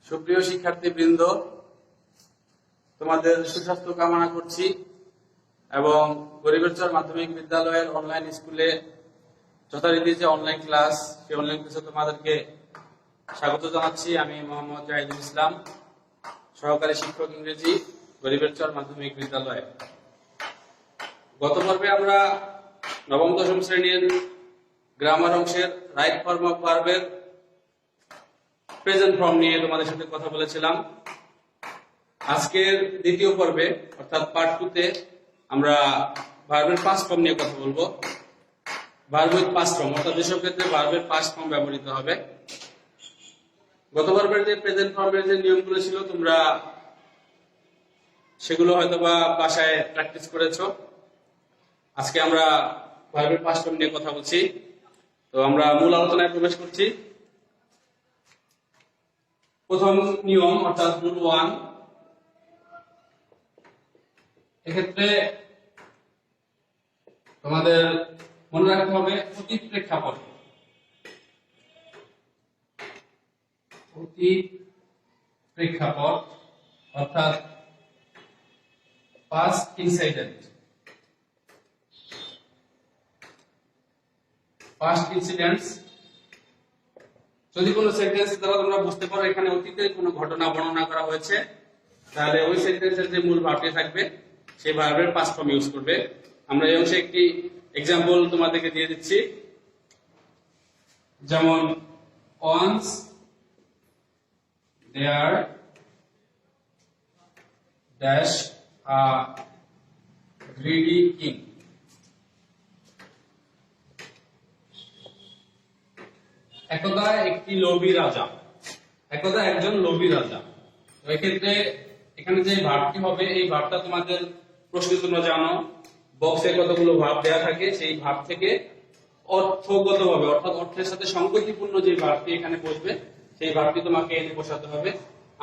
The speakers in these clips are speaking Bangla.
সুপ্রিয় শিক্ষার্থীবৃন্দ, তোমাদের সুস্বাস্থ্য কামনা করছি এবং গরিবেরচর মাধ্যমিক বিদ্যালয়ের অনলাইন স্কুলে যথারীতি যে অনলাইন ক্লাস, সেই অনলাইন ক্লাসে তোমাদেরকে স্বাগত জানাচ্ছি। আমি মোহাম্মদ জাহিদুল ইসলাম, সহকারী শিক্ষক ইংরেজি, গরিবেরচর মাধ্যমিক বিদ্যালয়। গত পর্বে আমরা নবম দশম শ্রেণীর গ্রামার অংশের রাইট ফর্ম অফ ভার্বের প্রেজেন্ট ফর্ম নিয়ে তোমাদের সাথে কথা বলেছিলাম। আজকের দ্বিতীয় পর্বে অর্থাৎ পার্ট 2 তে আমরা ভার্বের পাস্ট ফর্ম নিয়ে কথা বলবো। ভার্ব উইথ পাস্ট ফর্ম অর্থাৎ যেসব ক্ষেত্রে ভার্বের পাস্ট ফর্ম ব্যবহৃত হবে। গত পর্বের যে প্রেজেন্ট ফর্মের যে নিয়মগুলো ছিল তোমরা সেগুলো হয়তোবা বাসায় প্র্যাকটিস করেছো। আজকে আমরা ভার্বের পাস্ট ফর্ম নিয়ে কথা বলছি। তো আমরা মূল আলোচনায় প্রবেশ করছি। প্রথম নিয়ম অর্থাৎ রুল 1, এক্ষেত্রে তোমাদের মনে রাখতে হবে অতীত প্রেক্ষাপট। অতীত প্রেক্ষাপট অর্থাৎ পাস্ট ইনসিডেন্ট। পাস্ট ইনসিডেন্টস যদি কোনো সেন্টেন্স দ্বারা তোমরা বুঝতে পারো এখানে অতীতের কোনো ঘটনা বর্ণনা করা হয়েছে, তাহলে ওই সেন্টেন্সের যে মূল ভার্বটি থাকবে সেই ভার্বের পাস্ট ফর্ম ইউজ করবে। আমরা এই অংশে একটি এক্সাম্পল তোমাদেরকে দিয়ে দিচ্ছি। যেমন once there dash a greedy king. একদা একটি লোভী রাজা। একদা একজন লোভী রাজা। তো এক্ষেত্রে এখানে যে ভার্বটি হবে এই ভার্বটা তোমাদের প্রশ্নে তোমরা জানো বক্সে কতগুলো ভার্ব দেওয়া থাকে, সেই ভার্ব থেকে অর্থগতভাবে অর্থাৎ অর্থের সাথে সংগতিপূর্ণ যে ভার্বটি এখানে বসবে সেই ভার্বটি তোমাকে এনে বসাতে হবে।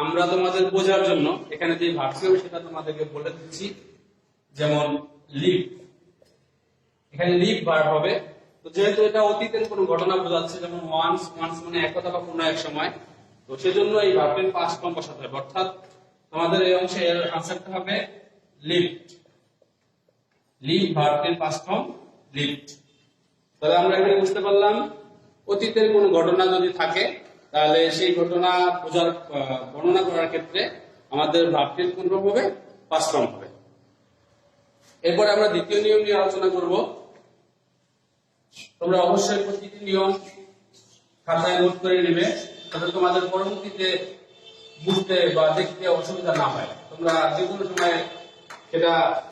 আমরা তোমাদের বোঝার জন্য এখানে যে ভার্বটি হবে সেটা তোমাদেরকে বলে দিচ্ছি। যেমন লিভ, এখানে লিভ ভার্ব হবে। তো যেহেতু এটা অতীতের কোনো ঘটনা বোঝাচ্ছে, যেমন ওয়ান্স মানে একদা বা কোনো এক সময়, তো সেজন্য এই ভার্বের পাস্ট ফর্ম বসাতে হবে। অর্থাৎ তোমাদের এই অংশে এর আনসারটা হবে লিভড। লিভ ভার্বের পাস্ট ফর্ম লিভড। তাহলে আমরা এখানে বুঝতে পারলাম অতীতের কোনো ঘটনা যদি থাকে তাহলে সেই ঘটনা বোঝার বর্ণনা করার ক্ষেত্রে আমাদের ভার্বটির কোন ফর্ম হবে? পাস্ট ফর্ম হবে। এরপরে আমরা দ্বিতীয় নিয়ম নিয়ে আলোচনা করব। তোমরা অবশ্যই প্রতিটি নিয়ম খাতায় নোট করে নেবে, তাতে তোমাদের পরবর্তীতে বুঝতে বা দেখতে অসুবিধা না হয়। তোমরা যে কোনো সময় সেটা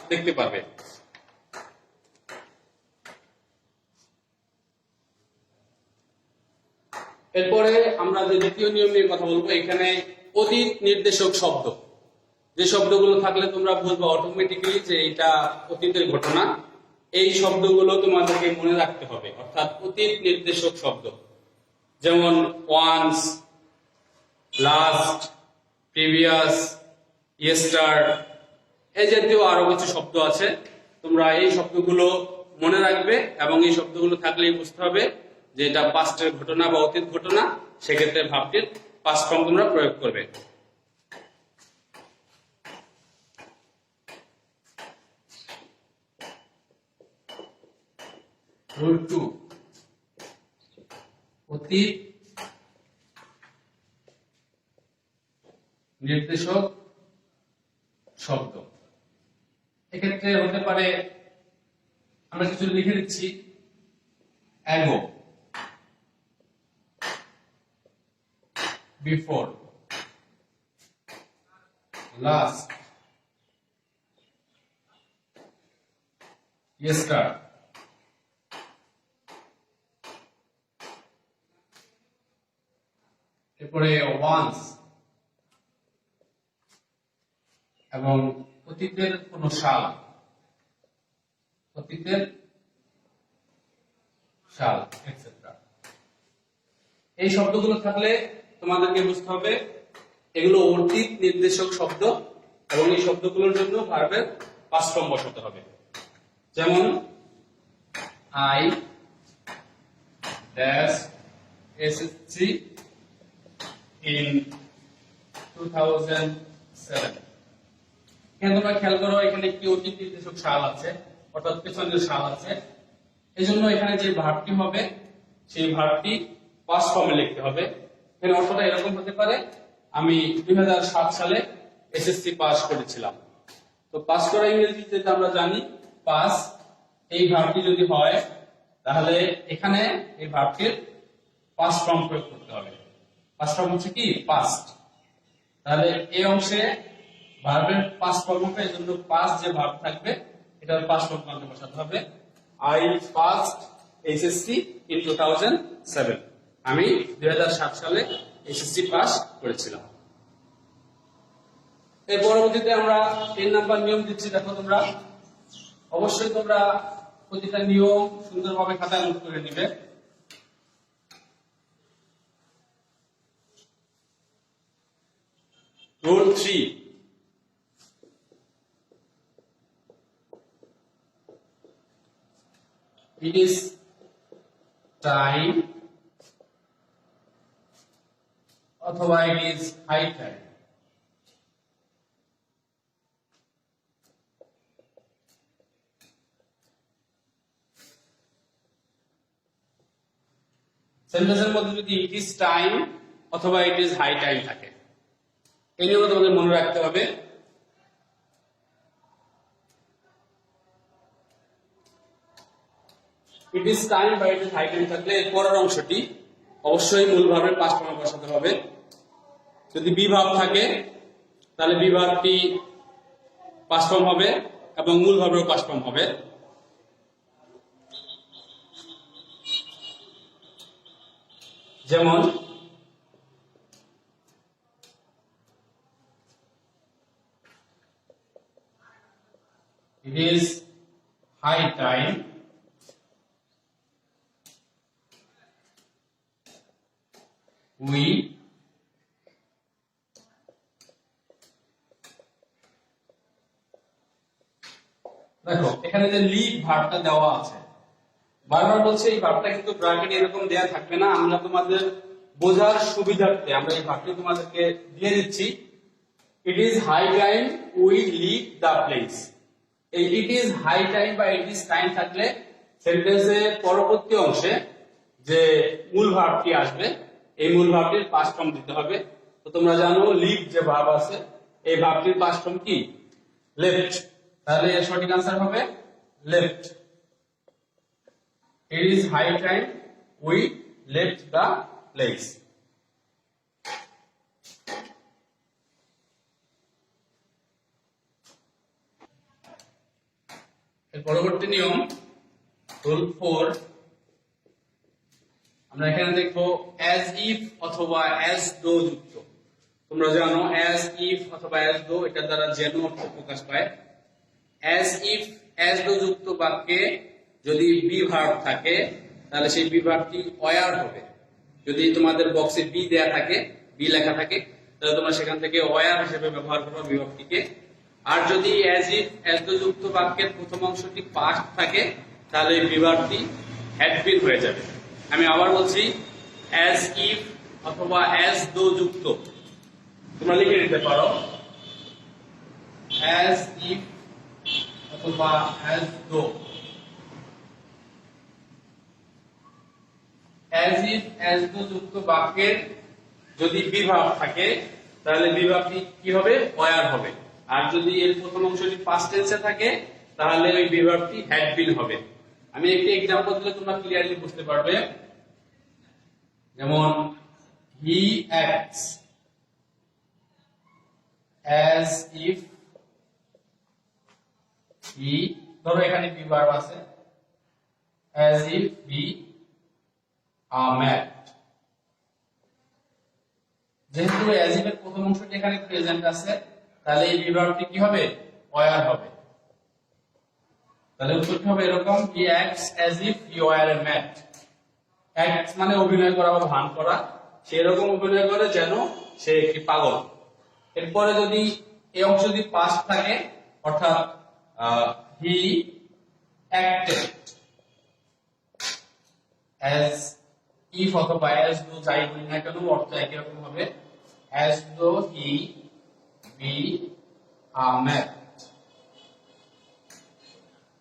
দেখতে পারবে। এরপরে আমরা যে দ্বিতীয় নিয়ম নিয়ে কথা বলবো, এখানে অতীত নির্দেশক শব্দ, যে শব্দগুলো থাকলে তোমরা বুঝবে অটোমেটিক্যালি যে এটা অতীতের ঘটনা, এই শব্দগুলো তোমাদেরকে মনে রাখতে হবে। অর্থাৎ অতীত নির্দেশক শব্দ যেমন ওয়ান্স, লাস্ট, প্রিভিয়াস, ইয়েস্টার, এই জাতীয় আরো কিছু শব্দ আছে। তোমরা এই শব্দগুলো মনে রাখবে এবং এই শব্দগুলো থাকলেই বুঝতে হবে যে এটা পাস্টের ঘটনা বা অতীত ঘটনা। সেক্ষেত্রে ভার্বটির পাস্ট ফর্ম তোমরা প্রয়োগ করবে। রুল 2, অতীত নির্দেশক শব্দ। এক্ষেত্রে হতে পারে, আমরা কিছু লিখে দিচ্ছি, অ্যাগো, বিফোর, লাস্ট, ইয়েস্টার, এরপরে ওয়ান্স এবং অতীতের কোন সাল, অতীতের সাল এটসেট্রা। এই শব্দগুলো থাকলে তোমাদেরকে বুঝতে হবে এগুলো অতীত নির্দেশক শব্দ এবং এই শব্দগুলোর জন্য ভার্বের পাস্ট ফর্ম বসাতে হবে। যেমন আই ড্যাশ এসএসসি in 2007। এখানে তোমরা খেয়াল করো, এখানে একটি অতীত নির্দেশক সাল আছে, অর্থাৎ পেছনের সাল আছে। এজন্য এখানে যে ভার্বটি হবে সেই ভার্বটি পাস্ট ফর্মে লিখতে হবে। এখানে অর্থটা এরকম হতে পারে, আমি 2007 সালে এসএসসি পাস করেছিলাম। তো পাস করা ইংরেজিতে আমরা জানি পাস। এই ভার্বটি যদি হয় তাহলে এখানে এই ভার্বটির পাস্ট ফর্ম প্রয়োগ করতে হবে। পাস্ট ফর্ম হচ্ছে কি পাস্ট। তাহলে এই অংশে ভার্বের পাস্ট ফর্ম হবে, এজন্য পাস্ট যে ভার্ব থাকবে এটার পাস্ট ফর্ম করতে বসাতে হবে। I passed SSC in 2007। আমি 2007 সালে এসএসসি পাস করেছিলাম। এর পরবর্তীতে আমরা 3 নাম্বার নিয়ম দিচ্ছি। দেখো তোমরা অবশ্যই তোমরা প্রতিটা নিয়ম সুন্দরভাবে খাতায় নোট করে নিবে। Rule 3. It is time অথবা it is high time. সেন্টেন্সের মধ্যে যদি it is time অথবা it is high time থাকে, এই নিয়ম তোমাদের মনে রাখতে হবে। ইট ইজ টাইম বা ইট ইজ হাই টাইম থাকলে এর পরের অংশটি অবশ্যই মূল ভার্বের পাস্ট ফর্মে বসাতে হবে। যদি বি ভার্ব থাকে তাহলে বি ভার্বটি পাস্ট ফর্ম হবে এবং মূল ভার্বের পাস্ট ফর্ম হবে। যেমন it is high time we দেখো এখানে যে লিভ ভার্বটা দেওয়া আছে, বারবার বলছে এই ভার্বটা কিন্তু ব্র্যাকেটে এরকম দেয়া থাকবে না। আমরা তোমাদের বোঝার সুবিধার্থে আমরা এই ভার্বটি তোমাদেরকে দিয়ে দিচ্ছি। It is high time we leave the place. এই ইট ইজ হাই টাইম বা ইট ইজ টাইম থাকলে সেন্টেন্সের পরবর্তী অংশে যে মূল ভার্বটি আসবে এই মূল ভার্বটির পাস্ট ফর্ম দিতে হবে। তো তোমরা জানো লিভ যে ভার্ব আছে এই ভার্বটির পাস্ট ফর্ম কি লেফট। তাহলে এর সঠিক आंसर হবে left. It is high time we left the place. এর পরবর্তী নিয়ম রুল 4। আমরা এখানে দেখবো as if অথবা as though যুক্ত। তোমরা জানো as if অথবা as though এটা দ্বারা যেন অর্থ প্রকাশ পায়। as if as though যুক্ত বাক্যে যদি বি ভার্ব থাকে তাহলে সেই বি ভার্বটি ওয়ার হবে। যদি তোমাদের বক্সে বি দেয়া থাকে, বি লেখা থাকে, তাহলে তোমরা সেখান থেকে ওয়ার হিসেবে ব্যবহার করবে বি ভার্বটিকে। আর যদি as if as though যুক্ত বাক্যের প্রথম অংশটি পাস্ট থাকে তাহলে এই বি ভার্বটি হ্যাড বিন হয়ে যাবে। আমি আবার বলছি as if অথবা as though যুক্ত তোমরা লিখে নিতে পারো as if অথবা as though। as if as though যুক্ত বাক্যের যদি বি ভার্ব থাকে তাহলে বি ভার্বটি কি হবে ওয়ার হবে। আর যদি এর প্রথম অংশটি পাস্ট টেন্সে থাকে তাহলে ওই বি ভার্বটি হ্যাড বিন হবে। আমি একটি एग्जांपल দিলে তোমরা ক্লিয়ারলি বুঝতে পারবে। যেমন he acts as if he, ধরো এখানে বি ভার্ব আছে, as if he are mad। যেহেতু as if এর প্রথম অংশটি এখানে প্রেজেন্ট আছে তাহলে এই বি ভার্বটি কি হবে ওয়ার হবে। তাহলে উত্তরটি হবে এরকম he acts as if he were mad। Act মানে অভিনয় করা বা ভান করা, সেরকম অভিনয় করে যেন সে একটি পাগল। এরপরে যদি এই অংশ যদি পাস্ট থাকে অর্থাৎ he acted as if অথবা as though যাই বলি না কেন অর্থ একই রকম হবে। as though he be a man.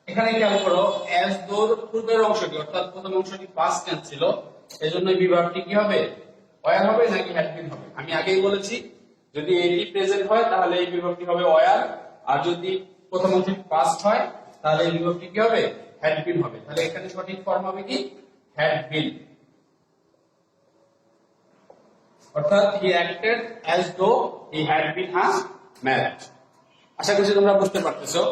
এখানে খেয়াল করো as though পূর্বের অংশটি অর্থাৎ প্রথম অংশটি past tense ছিল, এজন্য বিভাগটি কি হবে? ওয়ার হবে নাকি হ্যাড বিন হবে? আমি আগেই বলেছি যদি এটি প্রেজেন্ট হয় তাহলে এই বিভাগটি হবে ওয়ার, আর যদি প্রথম অংশটি পাস্ট হয় তাহলে এই বিভাগটি কি হবে? হ্যাড বিন হবে। তাহলে এখানে সঠিক ফর্ম হবে কি? Had been. অর্থাৎ he acted as though he had been a man। আশা করছি তোমরা বুঝতে পারতেছো।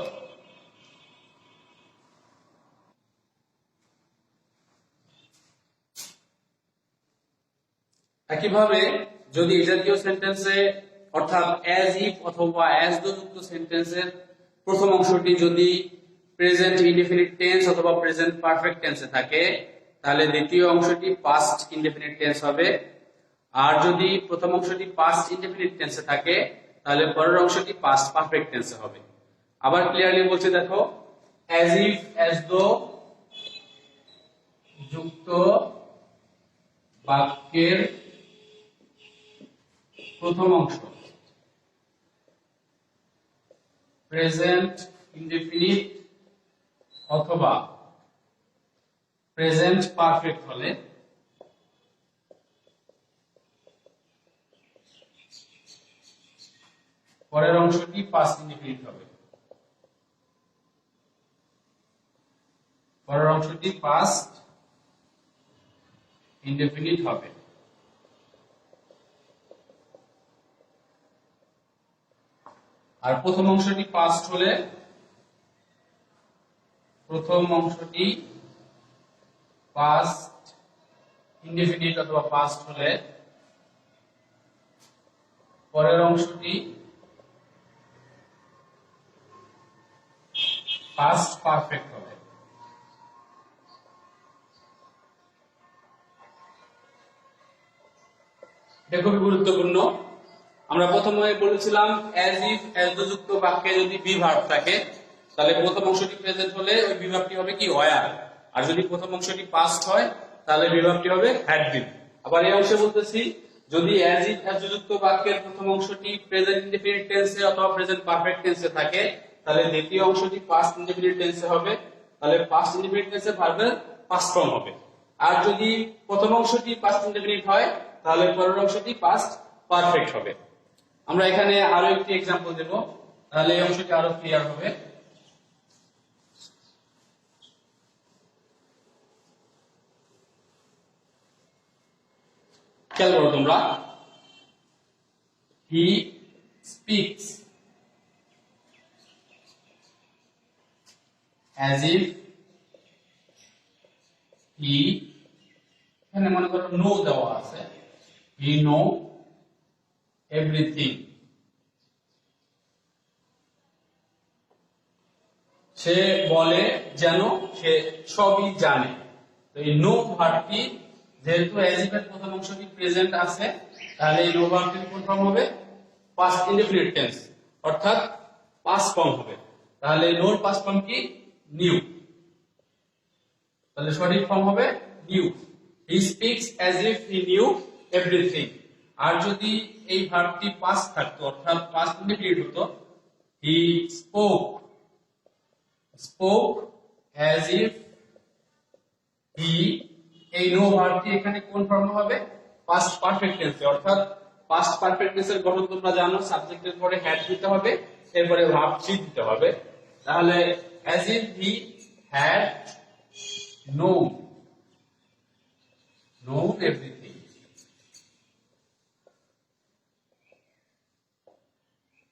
একইভাবে যদি এই জাতীয় সেন্টেন্সে অর্থাৎ as if অথবা as though যুক্ত সেন্টেন্সের প্রথম অংশটি যদি প্রেজেন্ট ইনডেফিনিট টেন্স অথবা প্রেজেন্ট পারফেক্ট টেন্সে থাকে তাহলে দ্বিতীয় অংশটি পাস্ট ইনডেফিনিট টেন্স হবে, আর যদি প্রথম অংশটি পাস্ট ইনডেফিনিট টেন্সে থাকে তাহলে পরের অংশটি পাস্ট পারফেক্ট টেন্সে হবে। আবার ক্লিয়ারলি বলছি দেখো, as if as though যুক্ত বাক্যের প্রথম অংশ প্রেজেন্ট ইনডেফিনিট অথবা প্রেজেন্ট পারফেক্ট হলে পরের অংশটি পাস্ট ইনডেফিনিট হবে। পরের অংশটি পাস্ট ইনডেফিনিট হবে। আর প্রথম অংশটি পাস্ট হলে প্রথম অংশটি পাস্ট ইনডেফিনিট অথবা পাস্ট হলে পরের অংশটি পাস্ট পারফেক্ট হবে। এটা খুবই গুরুত্বপূর্ণ। আমরা প্রথমে বলেছিলাম as if as though যুক্ত বাক্যে যদি বি ভার্ব থাকে তাহলে প্রথম অংশটি প্রেজেন্ট হলে ওই বিভাগটি হবে কি? ওয়ার। আর যদি প্রথম অংশটি পাস্ট হয় তাহলে বিভাগটি হবে হ্যাড বিন। আবার এই অংশে বলতেছি যদি as if as though যুক্ত বাক্যের প্রথম অংশটি প্রেজেন্ট ইনডেফিনিট টেন্সে অথবা প্রেজেন্ট পারফেক্ট টেন্সে থাকে তাহলে দ্বিতীয় অংশটি পাস্ট ইনডেফিনিট টেন্সে হবে, তাহলে পাস্ট ইনডেফিনিট টেন্সে ভার্বের পাস্ট ফর্ম হবে। আর যদি প্রথম অংশটি পাস্ট ইনডেফিনিট হয় তাহলে পরের অংশটি পাস্ট পারফেক্ট হবে। আমরা এখানে আরো একটি एग्जांपल দেব, তাহলে এই অংশটি আরো ক্লিয়ার হবে। খেয়াল করো তোমরা, he speaks as if he, এখানে মনে করো নো দেওয়া আছে, he know everything, সে বলে যেন সে সবই জানে। তো এই নো ভার্বটি যেহেতু as if এর প্রথম অংশটি প্রেজেন্ট আছে তাহলে এই নো ভার্বটির কোন ফর্ম হবে? পাস্ট ইনডেফিনিট টেন্স অর্থাৎ পাস্ট ফর্ম হবে। তাহলে এই নোর পাস্ট ফর্ম কি? নিউ। তাহলে সঠিক ফর্ম হবে new. He speaks as if he knew everything। আর যদি এই ভার্বটি পাস্ট থাকতো অর্থাৎ পাস্ট ইনডেফিনিট হতো, হি spoke as if he, এই নো ভার্বটি এখানে কোন ফর্ম হবে? পাস্ট পারফেক্ট টেন্সে অর্থাৎ পাস্ট পারফেক্ট টেন্সের গঠন তোমরা জানো, সাবজেক্টের পরে হ্যাড দিতে হবে, এরপরে ভার্ব থ্রি দিতে হবে। তাহলে as if he had known everything,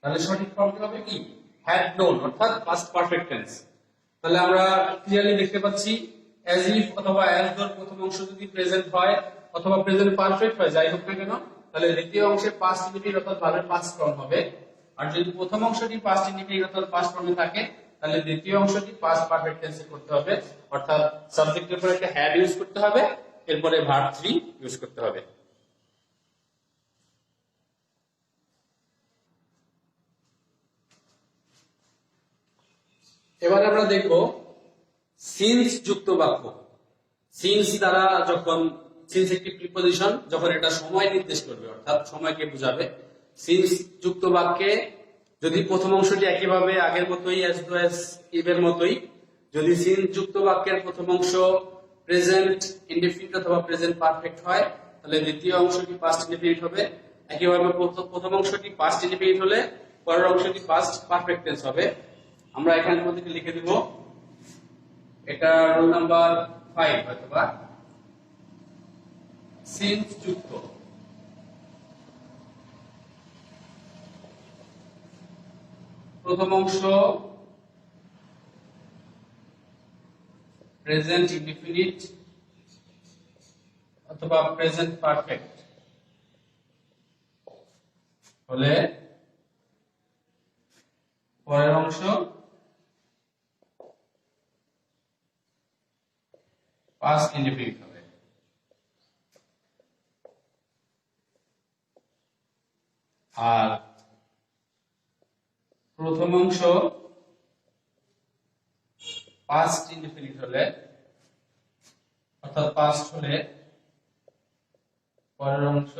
তাহলে সঠিক ফর্মটি হবে কি? had known অর্থাৎ পাস্ট পারফেক্ট টেন্স। তাহলে আমরা ক্লিয়ারলি দেখতে পাচ্ছি as if অথবা as though প্রথম অংশ যদি প্রেজেন্ট হয় অথবা প্রেজেন্ট পারফেক্ট হয়, যাই হোক না কেন, তাহলে দ্বিতীয় অংশে পাস্ট ইনডিফিনিট অর্থাৎ ভার্বের পাস্ট ফর্ম হবে। আর যদি প্রথম অংশটি পাস্ট ইনডিফিনিট অর্থাৎ পাস্ট ফর্মে থাকে তাহলে দ্বিতীয় অংশটি পাস্ট পারফেক্ট টেন্সে করতে হবে, অর্থাৎ সাবজেক্টের পরে একটা হ্যাড ইউজ করতে হবে, এরপরে ভার্ব থ্রি ইউজ করতে হবে। এবারে আমরা দেখব সিন্স যুক্ত বাক্য। সিন্স দ্বারা যখন সিন্স একটি প্রিপজিশন যখন এটা সময় নির্দেশ করবে অর্থাৎ সময়কে বোঝাবে। সিন্স যুক্ত বাক্যে যদি প্রথম অংশটি একইভাবে আগের মতোই অ্যাজ টু অ্যাজ ইভের মতোই, যদি সিন্স যুক্ত বাক্যের প্রথম অংশ প্রেজেন্ট ইনডেফিনিট অথবা প্রেজেন্ট পারফেক্ট হয় তাহলে দ্বিতীয় অংশটি পাস্ট ইনডেফিনিট হবে। একইভাবে প্রথম অংশটি পাস্ট ইনডেফিনিট হলে পরের অংশটি পাস্ট পারফেক্ট টেন্স হবে। আমরা এখানে তোমাদেরকে লিখে দেব, এটা রোল নাম্বার 5 অথবা সিন্স যুক্ত প্রথম অংশ প্রেজেন্ট ইনডেফিনিট অথবা প্রেজেন্ট পারফেক্ট হলে পরের অংশ পাস্ট ইনডেফিনিট হবে। আর প্রথম অংশ পাস্ট ইনডেফিনিট হলে অর্থাৎ পাস্ট হলে পরের অংশ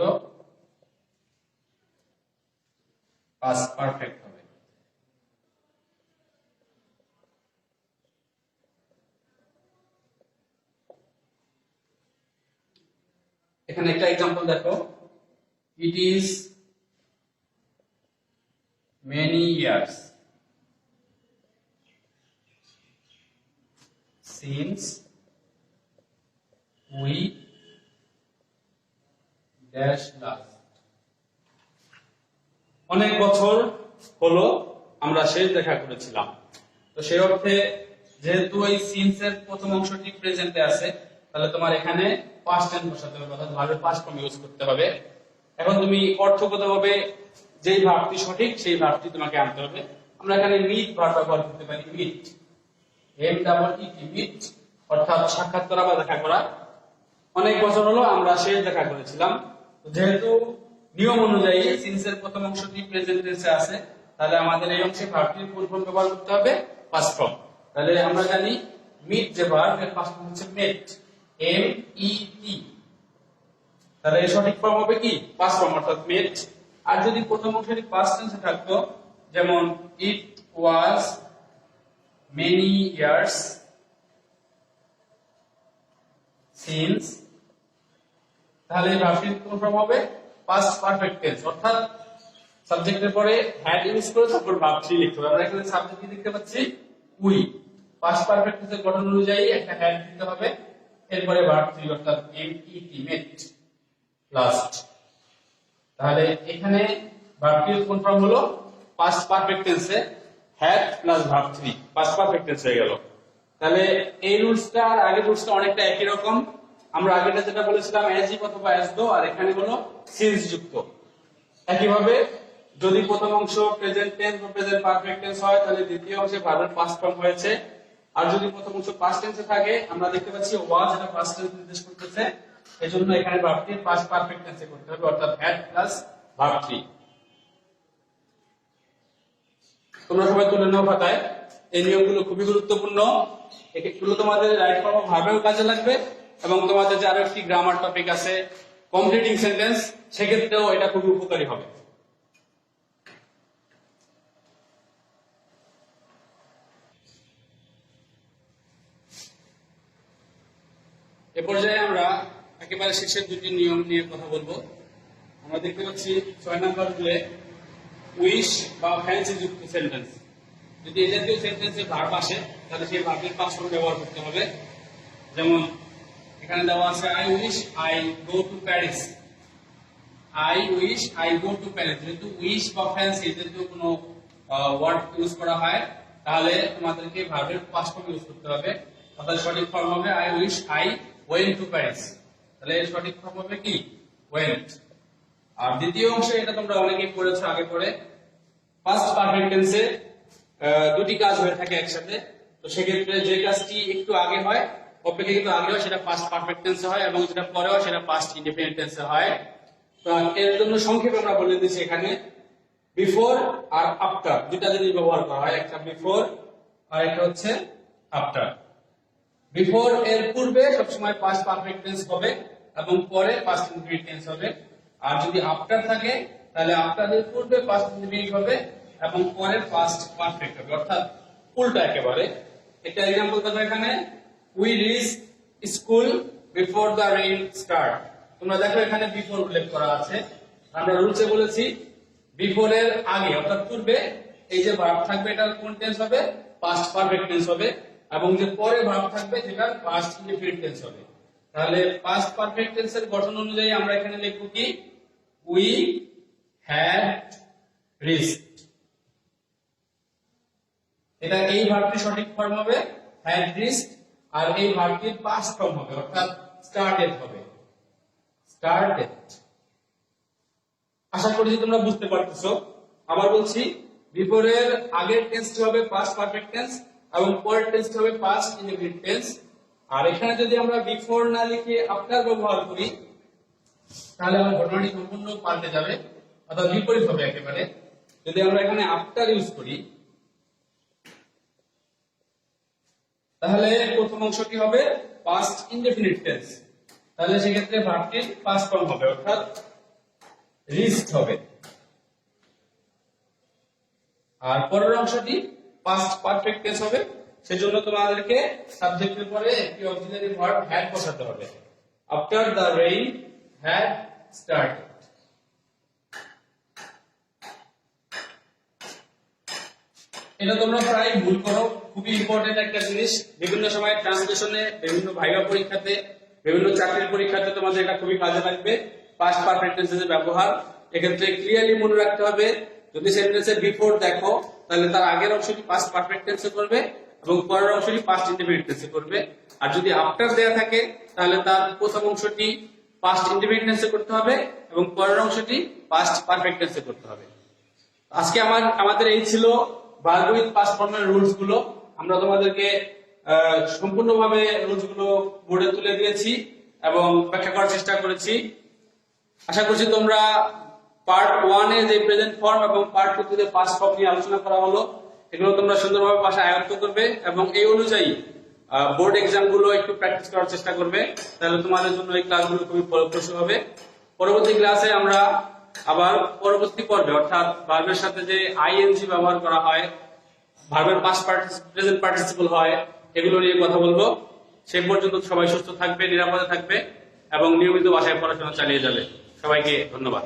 পাস্ট পারফেক্ট হবে। এখানে একটা एग्जांपल দেখো, it is many years since we dash last. অনেক বছর হলো আমরা শেষ দেখা করেছিলাম। তো সেই অর্থে যেহেতু এই সিন্স এর প্রথম অংশটি প্রেজেন্টে আছে তাহলে তোমার এখানে পাস্ট টেন্স বসাতে হবে অর্থাৎ ভার্বের পাস্ট ফর্ম ইউজ করতে হবে। এখন তুমি অর্থগতভাবে যেই ভার্বটি সঠিক সেই ভার্বটি তোমাকে আনতে হবে। আমরা এখানে মিট ভার্ব ব্যবহার করতে পারি, মিট এম ডাবল ই টি, মিট অর্থাৎ সাক্ষাৎ করা বা দেখা করা। অনেক বছর হলো আমরা শেষ দেখা করেছিলাম। যেহেতু নিয়ম অনুযায়ী সিন্সের প্রথম অংশটি প্রেজেন্ট টেন্সে আছে তাহলে আমাদের এই অংশে ভার্বটির কোন ফর্ম ব্যবহার করতে হবে? Past form. তাহলে আমরা জানি মিট যে ভার্ব এর পাস্ট ফর্ম হচ্ছে মেট, এম ই টি। তাহলে এর সঠিক ফর্ম হবে কি? পাস্ট ফর্ম অর্থাৎ মেট। আর যদি প্রথম অংশটি পাস্ট টেন্সে থাকতো যেমন ইট ওয়াজ মেনি ইয়ার্স সিন্স, তাহলে এই ভার্বটির কোন ফর্ম হবে? পাস্ট পারফেক্ট টেন্স অর্থাৎ সাবজেক্টের পরে হ্যাড ইউজ করে তারপর ভার্বটি লিখতে হবে। আমরা এখানে সাবজেক্ট কি দেখতে পাচ্ছি? উই। পাস্ট পারফেক্ট টেন্সের গঠন অনুযায়ী একটা হ্যাড দিতে হবে, এরপরে ভার্বটি অর্থাৎ এম ই টি মেট লাস্ট। তাহলে এখানে ভার্বটির কোন ফর্ম হলো? পাস্ট পারফেক্ট টেন্সে had plus verb 3 past perfect tense হয়ে গেল। তাহলে এই রুলসটা আর আগের রুলসটা অনেকটা একই রকম। আমরা আগেটা যেটা বলেছিলাম অ্যাজ ইফ অথবা অ্যাজ দো, আর এখানে হলো সিন্স যুক্ত। একইভাবে যদি প্রথম অংশ প্রেজেন্ট টেন্স বা প্রেজেন্ট পারফেক্ট টেন্স হয় তাহলে দ্বিতীয় অংশে ভার্বের পাস্ট ফর্ম হয়েছে। আর যদি প্রথম অংশ পাস্ট টেন্সে থাকে আমরা দেখতে পাচ্ছি ওয়াজ এটা পাস্ট টেন্স নির্দেশ করতেছে, এজন্য এখানে ভার্বটির পাস্ট পারফেক্ট টেন্সে করতে হবে অর্থাৎ হ্যাড প্লাস ভার্ব 3। তোমরা সবাই তুলে নাও খাতায়। এই নিয়মগুলো খুবই গুরুত্বপূর্ণ। এগুলো তোমাদের রাইট ফর্ম অফ ভার্বেও কাজে লাগবে এবং তোমাদের যে আরো একটি গ্রামার টপিক আছে কমপ্লিটিং সেন্টেন্স, সেক্ষেত্রেও এটা খুবই উপকারী হবে। এ পর্যায়ে আমরা একেবারে শেষের দুটি নিয়ম নিয়ে কথা বলবো। আমরা দেখতে পাচ্ছি 6 নাম্বার রুলে উইশ বা ফ্যান্সি যুক্ত সেন্টেন্স। যদি এই জাতীয় সেন্টেন্সে ভার্ব আসে তাহলে সেই ভার্বের পাস্ট ফর্ম ব্যবহার করতে হবে। যেমন এখানে দেওয়া আছে I wish I go to Paris. I wish I go to Paris, যেহেতু উইশ বা ফ্যান্সি জাতীয় কোনো ওয়ার্ড ইউজ করা হয় তাহলে তোমাদেরকে ভার্বের পাস্ট ফর্ম ইউজ করতে হবে। অর্থাৎ সঠিক ফর্ম হবে I wish I went to Paris. তাহলে এর সঠিক ফর্ম হবে কি? ওয়েন্ট। আর দ্বিতীয় অংশে এটা তোমরা অনেকেই পড়েছো আগে পড়ে, পাস্ট পারফেক্ট টেন্সে দুটি কাজ হয়ে থাকে একসাথে। তো সেক্ষেত্রে যে কাজটি একটু আগে হয় অপেক্ষাকৃত আগে হয় সেটা পাস্ট পারফেক্ট টেন্সে হয় এবং যেটা পরে হয় সেটা পাস্ট ইনডিফিনিট টেন্সে হয়। তো এর জন্য সংক্ষেপে আমরা বলে দিচ্ছি এখানে বিফোর আর আফটার দুটা জিনিস ব্যবহার করা হয়, একটা বিফোর আর একটা হচ্ছে আফটার। বিফোর এর পূর্বে সবসময় পাস্ট পারফেক্ট টেন্স হবে এবং পরে পাস্ট ইনডিফিনিট টেন্স হবে। আর যদি আফটার থাকে তাহলে আফটারের পূর্বে পাস্ট ইনডিফিনিট হবে এবং পরে পাস্ট পারফেক্ট হবে, অর্থাৎ উল্টা একেবারে। একটা एग्जांपल দেখো এখানে, we reach school before the rain start. তোমরা দেখো এখানে বিফোর উল্লেখ করা আছে। আমরা রুলসে বলেছি বিফোরের আগে অর্থাৎ পূর্বে এই যে ভার্ব থাকবে এটা কোন টেন্স হবে? পাস্ট পারফেক্ট টেন্স হবে, এবং যে পরে ভার্ব থাকবে যেটা পাস্ট ইনডিফিনিট টেন্স হবে। তাহলে পাস্ট পারফেক্ট টেন্সের গঠন অনুযায়ী আমরা এখানে লিখব কি? We had reached. এটা এই ভার্বটির সঠিক ফর্ম হবে হ্যাড রিচড, আর এই ভার্বটির পাস্ট ফর্ম হবে অর্থাৎ স্টার্টেড হবে, স্টার্টেড। আশা করি যে তোমরা বুঝতে পারতেছো। আবার বলছি, বিফোরের আগের টেন্সটি হবে পাস্ট পারফেক্ট টেন্স এবং পরের টেন্সটি হবে পাস্ট ইনডিফিনিট টেন্স। আর এখানে যদি আমরা বিফোর না লিখে আফটার ব্যবহার করি তাহলে আমার ঘটনাটি সম্পূর্ণ পাল্টে যাবে, অর্থাৎ বিপরীত হবে একেবারে। যদি আমরা এখানে আফটার ইউজ করি তাহলে প্রথম অংশটি হবে পাস্ট ইনডিফিনিট টেন্স, তাহলে সেক্ষেত্রে ভার্বটির পাস্ট ফর্ম হবে অর্থাৎ রিচড হবে। আর পরের অংশটি পাস্ট পারফেক্ট টেন্স হবে, সেজন্য তোমাদেরকে সাবজেক্টের পরে একটি অক্সিলারি ভার্ব হ্যাড বসাতে হবে। After the rain had started. এটা তোমরা প্রায় ভুল করো, খুবই ইম্পর্টেন্ট একটা জিনিস। বিভিন্ন সময় ট্রান্সলেশনে, বিভিন্ন ভাইভা পরীক্ষাতে, বিভিন্ন চাকরির পরীক্ষাতে তোমাদের এটা খুবই কাজে লাগবে। পাস্ট পারফেক্ট টেন্সের ব্যবহার এক্ষেত্রে ক্লিয়ারলি মনে রাখতে হবে। যদি সেন্টেন্সের বিফোর দেখো তাহলে তার আগের অংশটি পাস্ট পারফেক্ট টেন্সে করবে এবং পরের অংশটি পাস্ট ইনডিফিনিট টেন্সে করবে। আর যদি আফটার দেয়া থাকে তাহলে তার প্রথম অংশটি পাস্ট ইনডিফিনিট টেন্সে করতে হবে এবং পরের অংশটি পাস্ট পারফেক্ট টেন্সে করতে হবে। আজকে আমাদের এই ছিল ভার্ব উইথ পাস্ট ফর্মের রুলস গুলো। আমরা তোমাদেরকে সম্পূর্ণভাবে রুলস গুলো বোর্ডে তুলে দিয়েছি এবং ব্যাখ্যা করার চেষ্টা করেছি। আশা করছি তোমরা পার্ট 1 এ যে প্রেজেন্ট ফর্ম এবং পার্ট 2 তে পাস্ট ফর্ম নিয়ে আলোচনা করা হলো, এগুলো তোমরা সুন্দরভাবে ভাষায় আয়ত্ত করবে এবং এই অনুযায়ী বোর্ড এক্সাম গুলো একটু প্র্যাকটিস করার চেষ্টা করবে। তাহলে তোমাদের জন্য এই ক্লাসগুলো খুবই ফলপ্রসূ হবে। পরবর্তী ক্লাসে আমরা আবার পরবর্তী পর্বে অর্থাৎ ভার্বের সাথে যে আইএনজি ব্যবহার করা হয়, ভার্বের পাস্ট প্রেজেন্ট পার্টিসিপল হয়, এগুলো নিয়ে কথা বলবো। সেই পর্যন্ত সবাই সুস্থ থাকবে, নিরাপদে থাকবে এবং নিয়মিত ভাষায় পড়াশোনা চালিয়ে যাবে। সবাইকে ধন্যবাদ।